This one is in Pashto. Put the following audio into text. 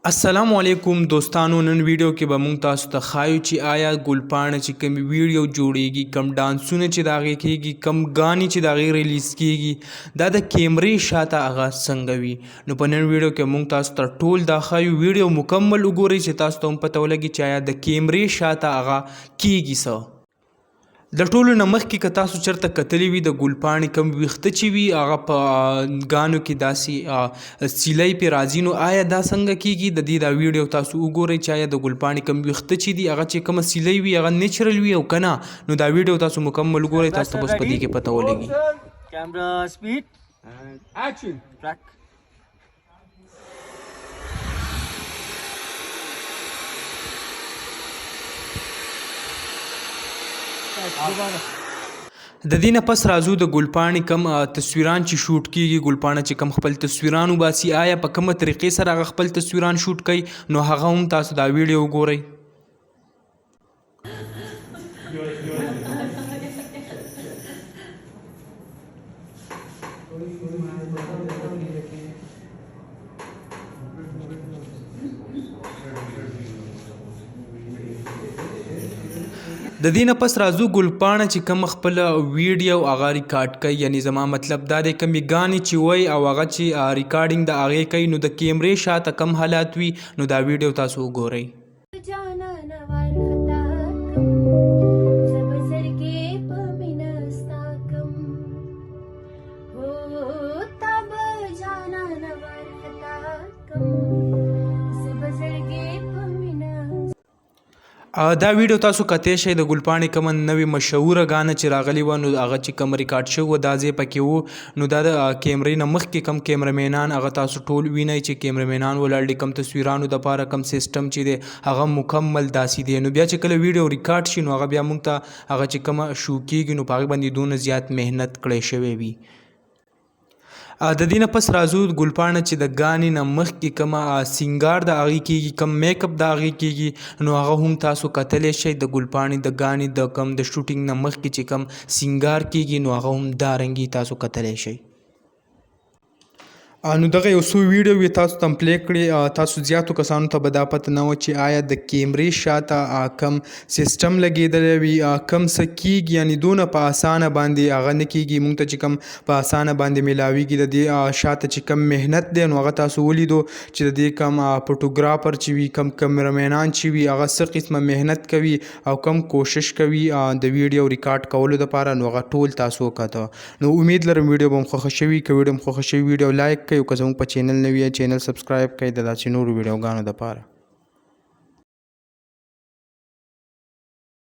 السلام علیکم دوستانو، نن ویډیو کې به مونږ تاسو ته ښایو چې آیا ګلپاڼه چې کوم ویډیو جوړیږي، کم ډانسونه چې د هغې کېږي، کم ګانې چې د هغې ریلیز کېږي، دا د کیمرې شاته هغه څنګه وي. نو په نن ویډیو کې مونږ تاسو ته ټول دا ښایو. ویډیو مکمل وګورئ چې تاسو ته هم پته ولګي چې آیا د کیمرې شاته هغه کېږي څه. د ټولو نه مخکې که تاسو چېرته کتلی وي د ګلپاڼې کوم ویښته چې وي هغه په ګانو کې داسې سیلی پرې راځي، نو آیا دا څنګه کېږي؟ د دې دا ویډیو تاسو وګورئ چې آیا د ګلپاڼې کوم ویښته چې دي هغه چې کومه سیلی وي هغه نیچرل وي او که نه. نو دا ویډیو تاسو مکمل وګورئ، تاسو ته بس په دې کې پته ولګي. Camera speed and action. Track. د دې نه پس راځو د ګلپاڼې کم تصویران چې شوټ کیږي، ګلپاڼه چې کم خپل تصویران وباسي، آیا په کومه طریقې سره هغه خپل تصویران شوټ کوي، نو هغه هم تاسو دا ویډیو وګورئ. د دې نه پس راځو ګلپاڼه چې کوم خپل ویډیو هغه ریکارډ کوي، یعنی زما مطلب دا دی کمې ګانې چې وایي او هغه چې ریکارډینګ د هغې کوي، نو د کیمرې شاته کم حالات وي، نو دا ویډیو تاسو وګورئ. دا ویډیو تاسو کتلی شئ د ګلپاڼې کومه نوې مشهوره ګانه چې راغلې وه، نو هغه چې کوم ریکارډ شوی و دا ځای پکې و. نو دا د کیمرې نه مخکې کوم کیمرمینان هغه تاسو ټول وینئ چې کیمرمینان ولاړ دي، کوم تصویرانو دپاره کوم سیسټم چې دی هغه مکمل داسې دی. نو بیا چې کله ویډیو ریکارډ شي نو هغه بیا موږ ته هغه چې کومه شو کېږي نو په هغې باندې دونه زیات محنت کړی شوی وي. د دې نه پس راځو ګلپاڼه چې د ګانې نه مخکې کومه سینګار د هغې کېږي، کم میک اپ د هغې کېږي، نو هغه هم تاسو کتلی شئ. د ګلپاڼې د ګانې د کم د شوټینګ نه مخکې چې کم سینګار کېږي نو هغه هم دارنګې تاسو کتلی شئ. نو دغه یو څو ویډیو یې تاسو ته پلی کړې. تاسو زیاتو کسانو ته به دا پته نه وه چې آیا د کیمرې شاته کم سیسټم لګېدلی وي، کم څه کېږي، یعنې دونه په اسانه باندې هغه نه کېږي. موږ ته چې کم په اسانه باندې میلاویږي، د دې شاته چې کم محنت دی نو هغه تاسو ولیدو چې د دې کم فوټوګرافر چې وي، کم کیمرمینان چې وي هغه څه قسمه محنت کوي او کم کوشش کوي د ویډیو ریکارډ کولو دپاره، نو هغه ټول تاسو وکته. نو امید لرم ویډیو به مو خوښه شوي. که ویډیو مو خوښه شوي ویډیو لایک کړئ، او که زموږ په چینل نه وي چینل سبسکرایب کړئ د داسې نورو ویډیوګانو دپاره.